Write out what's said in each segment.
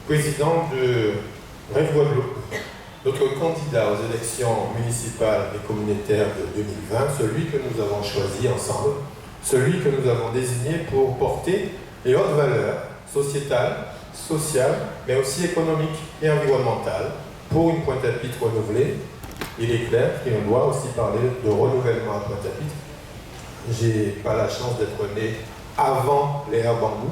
président de Rêve Guadeloupe, notre candidat aux élections municipales et communautaires de 2020, celui que nous avons choisi ensemble, celui que nous avons désigné pour porter les hautes valeurs sociétales, sociales, mais aussi économiques et environnementales pour une Pointe-à-Pitre renouvelée. Il est clair qu'on doit aussi parler de renouvellement à Pointe-à-Pitre. Je n'ai pas la chance d'être né avant l'ère Bambou.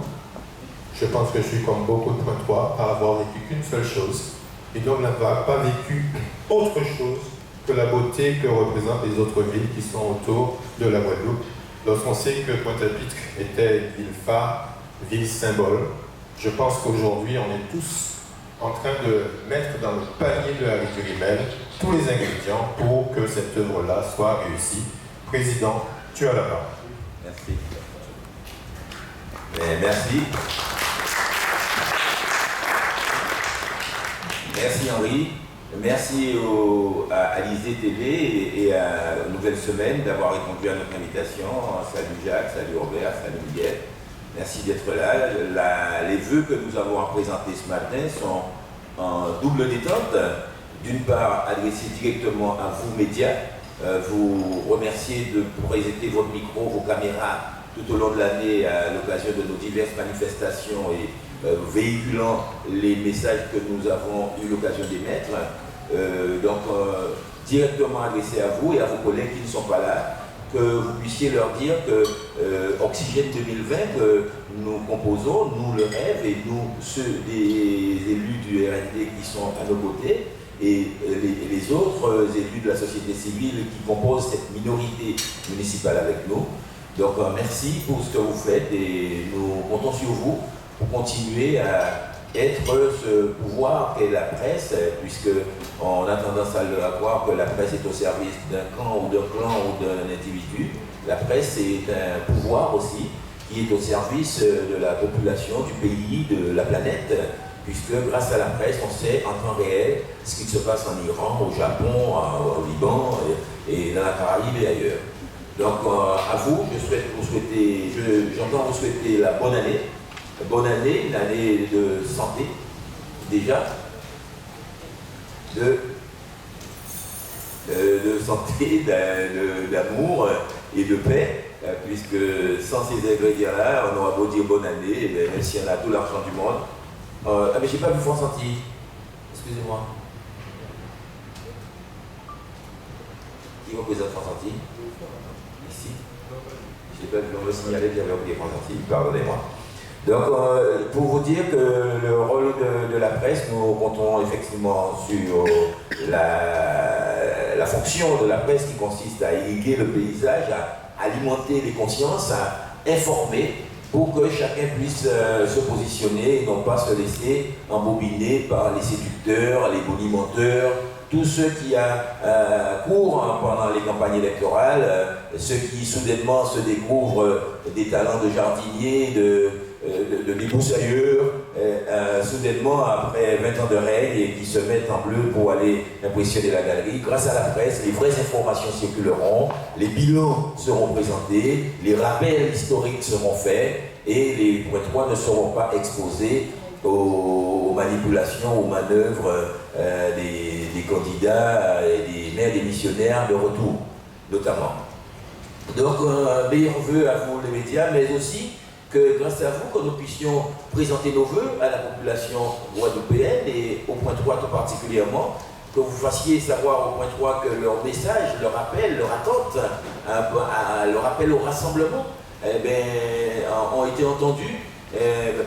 Je pense que je suis comme beaucoup de Pointois à avoir vécu qu'une seule chose et donc n'avoir pas vécu autre chose que la beauté que représentent les autres villes qui sont autour de la Guadeloupe. Lorsqu'on sait que Pointe-à-Pitre était une ville phare, ville symbole, je pense qu'aujourd'hui on est tous en train de mettre dans le panier de Harry Turimel tous les ingrédients pour que cette œuvre-là soit réussie. Président, tu as la parole. Merci. Merci. Merci Henri. Merci à Alizé TV et à Nouvelle Semaine d'avoir répondu à notre invitation. Salut Jacques, salut Robert, salut Miguel. Merci d'être là. Les vœux que nous avons à présenter ce matin sont en double détente. D'une part, adressés directement à vous, médias. Vous remercier de présenter votre micro, vos caméras tout au long de l'année à l'occasion de nos diverses manifestations et véhiculant les messages que nous avons eu l'occasion d'émettre. Directement adressé à vous et à vos collègues qui ne sont pas là, que vous puissiez leur dire que Oxygène 2020 que nous composons, nous le rêve et nous, ceux des élus du RND qui sont à nos côtés, et les autres élus de la société civile qui composent cette minorité municipale avec nous. Donc merci pour ce que vous faites et nous comptons sur vous pour continuer à être ce pouvoir qu'est la presse, puisque on a tendance à croire que la presse est au service d'un camp ou d'un clan ou d'un individu. La presse est un pouvoir aussi qui est au service de la population, du pays, de la planète, puisque grâce à la presse, on sait en temps réel ce qui se passe en Iran, au Japon, au Liban et dans la Caraïbe et ailleurs. Donc à vous, j'entends vous souhaiter la bonne année. Bonne année, une année de santé, déjà, de santé, d'amour et de paix, puisque sans ces ingrédients-là, on aura beau dire bonne année, mais même si on a tout l'argent du monde. Mais j'ai pas vu France Antilles, excusez-moi. Qui représente France Antilles? Ici. Je n'ai pas vu, on me signalait que j'avais oublié France Antilles, pardonnez-moi. Donc, pour vous dire que le rôle de la presse, nous comptons effectivement sur la fonction de la presse qui consiste à irriguer le paysage, à alimenter les consciences, à informer pour que chacun puisse se positionner et non pas se laisser embobiner par les séducteurs, les bonimenteurs, tous ceux qui courent pendant les campagnes électorales, ceux qui soudainement se découvrent des talents de jardinier, de débroussailleurs, soudainement après 20 ans de règne et qui se mettent en bleu pour aller impressionner la galerie. Grâce à la presse, les vraies informations circuleront, les bilans seront présentés, les rappels historiques seront faits et les Pointois ne seront pas exposés aux manipulations, aux manœuvres des candidats et des maires démissionnaires de retour, notamment. Donc, meilleurs vœux à vous les médias, mais aussi que grâce à vous, que nous puissions présenter nos vœux à la population guadeloupéenne et aux Pointois tout particulièrement, que vous fassiez savoir aux Pointois que leur message, leur appel, leur attente, leur appel au rassemblement, ont été entendus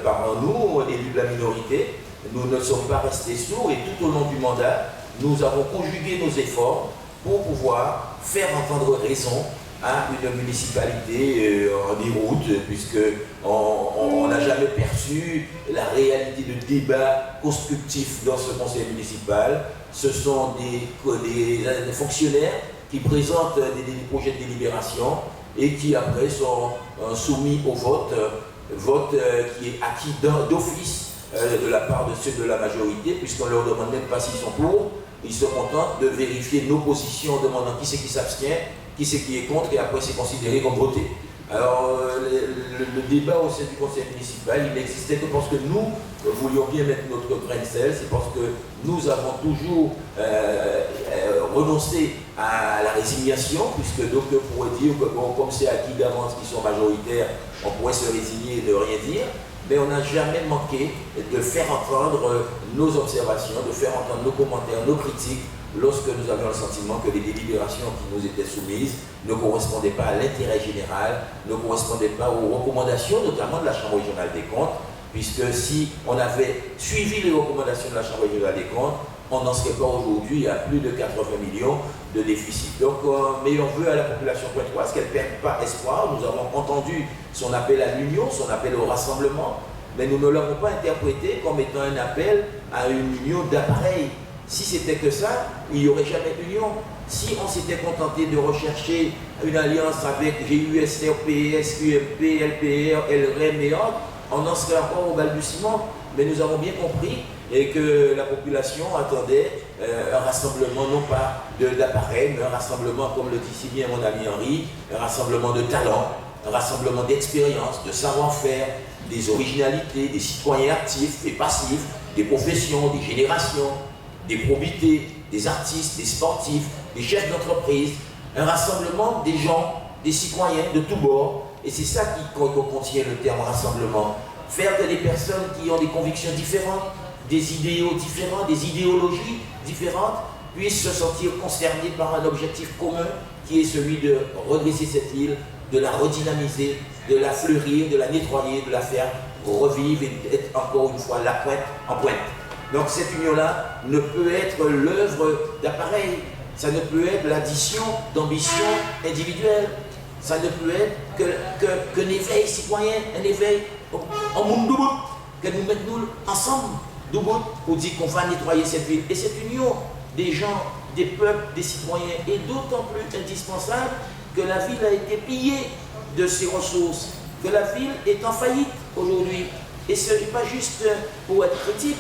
par nous, élus de la minorité. Nous ne sommes pas restés sourds et tout au long du mandat, nous avons conjugué nos efforts pour pouvoir faire entendre raison à une municipalité en déroute, puisqu'on n'a jamais perçu la réalité de débat constructif dans ce conseil municipal. Ce sont des fonctionnaires qui présentent des projets de délibération et qui après sont soumis au vote qui est acquis d'office de la part de ceux de la majorité, puisqu'on ne leur demande même pas s'ils sont pour. Ils se contentent de vérifier nos positions en demandant qui c'est qui s'abstient, qui c'est qui est contre, et après c'est considéré comme voté. Alors, le débat au sein du conseil municipal, il n'existait que parce que nous voulions bien mettre notre grain de sel, c'est parce que nous avons toujours renoncé à la résignation, puisque donc on pourrait dire que bon, comme c'est acquis d'avance qui sont majoritaires, on pourrait se résigner et ne rien dire, mais on n'a jamais manqué de faire entendre nos observations, de faire entendre nos commentaires, nos critiques, lorsque nous avions le sentiment que les délibérations qui nous étaient soumises ne correspondaient pas à l'intérêt général, ne correspondaient pas aux recommandations, notamment de la Chambre régionale des comptes, puisque si on avait suivi les recommandations de la Chambre régionale des comptes, on n'en serait pas aujourd'hui à plus de 80 millions de déficit. Donc, meilleur vœu à la population pointoise, qu'elle ne perde pas espoir. Nous avons entendu son appel à l'union, son appel au rassemblement, mais nous ne l'avons pas interprété comme étant un appel à une union d'appareils. Si c'était que ça, il n'y aurait jamais d'union. Si on s'était contenté de rechercher une alliance avec GUSR, PS, UMP, LPR, LREM et autres, on en serait encore au balbutiement. Mais nous avons bien compris et que la population attendait un rassemblement non pas d'appareils, mais un rassemblement, comme le dit si bien mon ami Henri, un rassemblement de talents, un rassemblement d'expérience, de savoir-faire, des originalités, des citoyens actifs et passifs, des professions, des générations, des probités, des artistes, des sportifs, des chefs d'entreprise, un rassemblement des gens, des citoyens de tous bords, et c'est ça qui contient le terme rassemblement. Faire que des personnes qui ont des convictions différentes, des idéaux différents, des idéologies différentes, puissent se sentir concernées par un objectif commun qui est celui de redresser cette ville, de la redynamiser, de la fleurir, de la nettoyer, de la faire revivre et être encore une fois la pointe en pointe. Donc cette union-là ne peut être l'œuvre d'appareil, ça ne peut être l'addition d'ambitions individuelles, ça ne peut être qu'un éveil citoyen, un éveil en monde double, que nous mettons ensemble pour dire qu'on va nettoyer cette ville. Et cette union des gens, des peuples, des citoyens est d'autant plus indispensable que la ville a été pillée de ses ressources, que la ville est en faillite aujourd'hui. Et ce n'est pas juste pour être critique.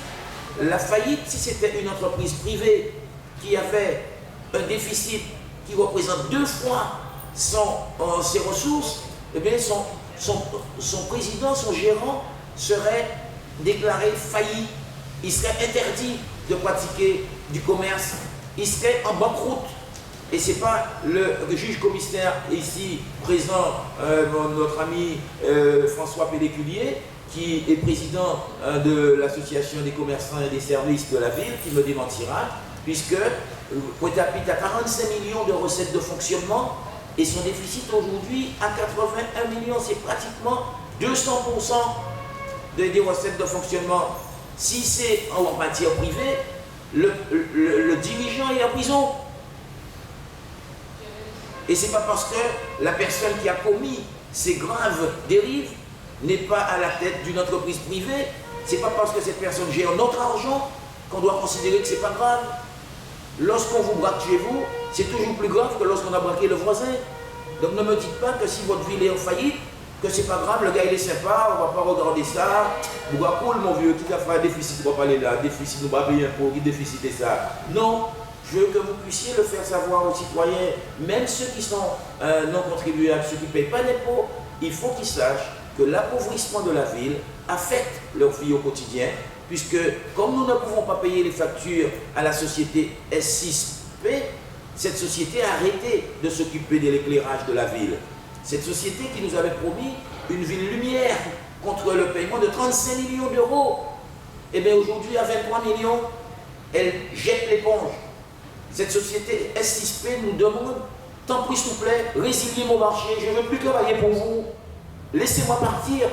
La faillite, si c'était une entreprise privée qui avait un déficit qui représente 2 fois ses ressources, eh bien son président, son gérant serait déclaré failli. Il serait interdit de pratiquer du commerce. Il serait en banqueroute. Et ce n'est pas le juge commissaire ici présent, notre ami François Péléculier, qui est président de l'association des commerçants et des services de la ville, qui me démentira, puisque Pointe-à-Pitre a 45 millions de recettes de fonctionnement et son déficit aujourd'hui à 81 millions, c'est pratiquement 200% des recettes de fonctionnement. Si c'est en matière privée, le dirigeant est en prison. Et ce n'est pas parce que la personne qui a commis ces graves dérives n'est pas à la tête d'une entreprise privée, ce n'est pas parce que cette personne gère notre argent qu'on doit considérer que ce n'est pas grave. Lorsqu'on vous braque chez vous, c'est toujours plus grave que lorsqu'on a braqué le voisin. Donc ne me dites pas que si votre ville est en faillite, que c'est pas grave, le gars il est sympa, on va pas regarder ça. Vous va cool mon vieux, qui a fait un déficit, on va pas aller là, déficit, nous va payer un pot, qui déficit est ça. Non, je veux que vous puissiez le faire savoir aux citoyens, même ceux qui sont non contribuables, ceux qui ne payent pas d'impôts, il faut qu'ils sachent que l'appauvrissement de la ville affecte leur vie au quotidien, puisque comme nous ne pouvons pas payer les factures à la société S6P, cette société a arrêté de s'occuper de l'éclairage de la ville. Cette société qui nous avait promis une ville lumière contre le paiement de 35 millions d'euros, et bien aujourd'hui à 23 millions, elle jette l'éponge. Cette société S6P nous demande, tant pis s'il vous plaît, résiliez mon marché, je ne veux plus travailler pour vous, laissez-moi partir,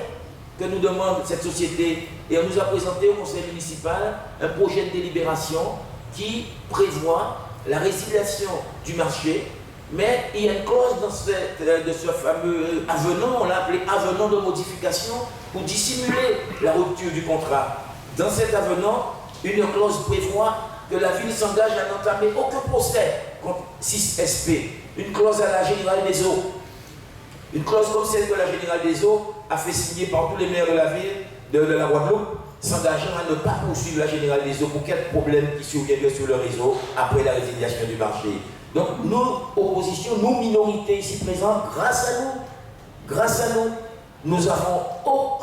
que nous demande cette société. Et on nous a présenté au conseil municipal un projet de délibération qui prévoit la résiliation du marché, mais il y a une clause dans de ce fameux avenant, on l'a appelé avenant de modification, pour dissimuler la rupture du contrat. Dans cet avenant, une clause prévoit que la ville s'engage à n'entamer aucun procès contre 6SP, une clause à la Générale des Eaux. Une clause comme celle que la Générale des Eaux a fait signer par tous les maires de la ville, de la Guadeloupe, s'engageant à ne pas poursuivre la Générale des Eaux pour quel problème qui surviendrait sur le réseau après la résiliation du marché. Donc, nous, opposition, nous, minorités ici présentes, grâce à nous, grâce à nous, nous avons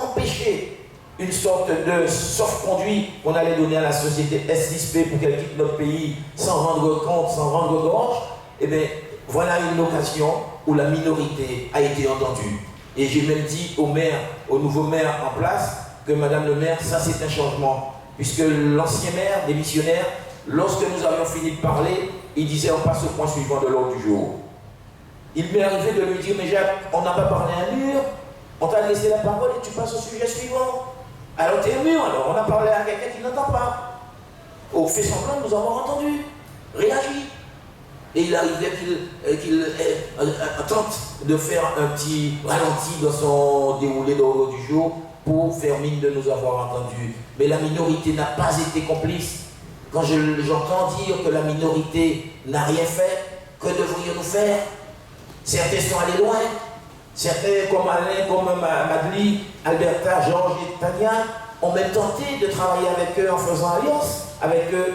empêché une sorte de sauf-conduit qu'on allait donner à la société S6P pour qu'elle quitte notre pays sans rendre compte, sans rendre gorge. Eh bien, voilà une occasion où la minorité a été entendue. Et j'ai même dit au maire, au nouveau maire en place, que Madame le maire, ça c'est un changement. Puisque l'ancien maire, démissionnaire, lorsque nous avions fini de parler, il disait on passe au point suivant de l'ordre du jour. Il m'est arrivé de lui dire, mais Jacques, on n'a pas parlé à un mur, on t'a laissé la parole et tu passes au sujet suivant. Alors t'es un mur, alors on a parlé à quelqu'un qui n'entend pas. Au fait semblant, nous avons entendu, réagi. Et il arrivait qu'il tente de faire un petit ralenti dans son déroulé d'ordre du jour pour faire mine de nous avoir entendus. Mais la minorité n'a pas été complice. Quand j'entends dire que la minorité n'a rien fait, que devrions-nous faire? Certains sont allés loin. Certains, comme Alain, comme Madly, Alberta, Georges et Tania, ont même tenté de travailler avec eux en faisant alliance avec eux.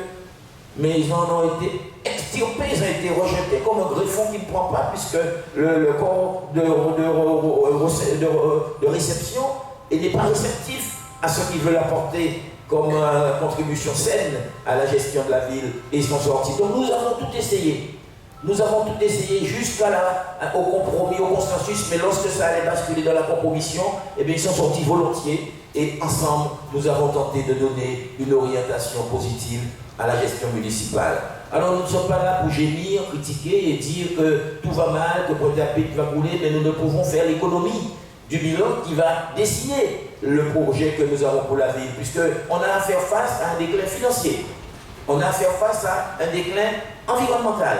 Mais ils en ont été extirpés, ils ont été rejetés comme un greffon qui ne prend pas, puisque le corps de réception n'est pas réceptif à ce qu'ils veulent apporter comme contribution saine à la gestion de la ville, et ils sont sortis. Donc nous avons tout essayé. Nous avons tout essayé jusqu'au compromis, au consensus, mais lorsque ça allait basculer dans la compromission, eh bien, ils sont sortis volontiers, et ensemble, nous avons tenté de donner une orientation positive à la gestion municipale. Alors nous ne sommes pas là pour gémir, critiquer et dire que tout va mal, que Pointe-à-Pitre va couler, mais nous ne pouvons faire l'économie du bilan qui va dessiner le projet que nous avons pour la ville, puisqu'on a à faire face à un déclin financier, on a à faire face à un déclin environnemental,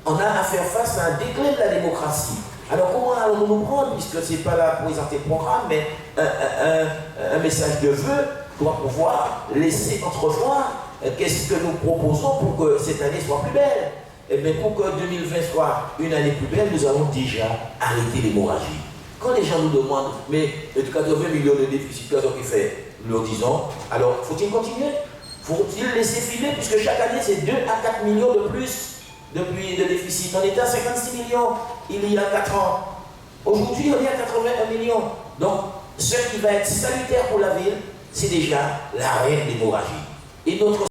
on a à faire face à un déclin de la démocratie. Alors comment allons-nous nous prendre, puisque ce n'est pas là pour présenter le programme, mais un message de vœu doit pouvoir laisser entrevoir qu'est-ce que nous proposons pour que cette année soit plus belle. Et bien pour que 2020 soit une année plus belle, nous avons déjà arrêté l'hémorragie. Quand les gens nous demandent, mais 80 millions de déficit, qu'est-ce qu'il fait? Nous leur disons, alors faut-il continuer? Faut-il laisser filer, puisque chaque année c'est 2 à 4 millions de plus depuis de déficit. On était à 56 millions il y a 4 ans. Aujourd'hui, on est à 81 millions. Donc, ce qui va être salutaire pour la ville, c'est déjà l'arrêt de l'hémorragie. Et notre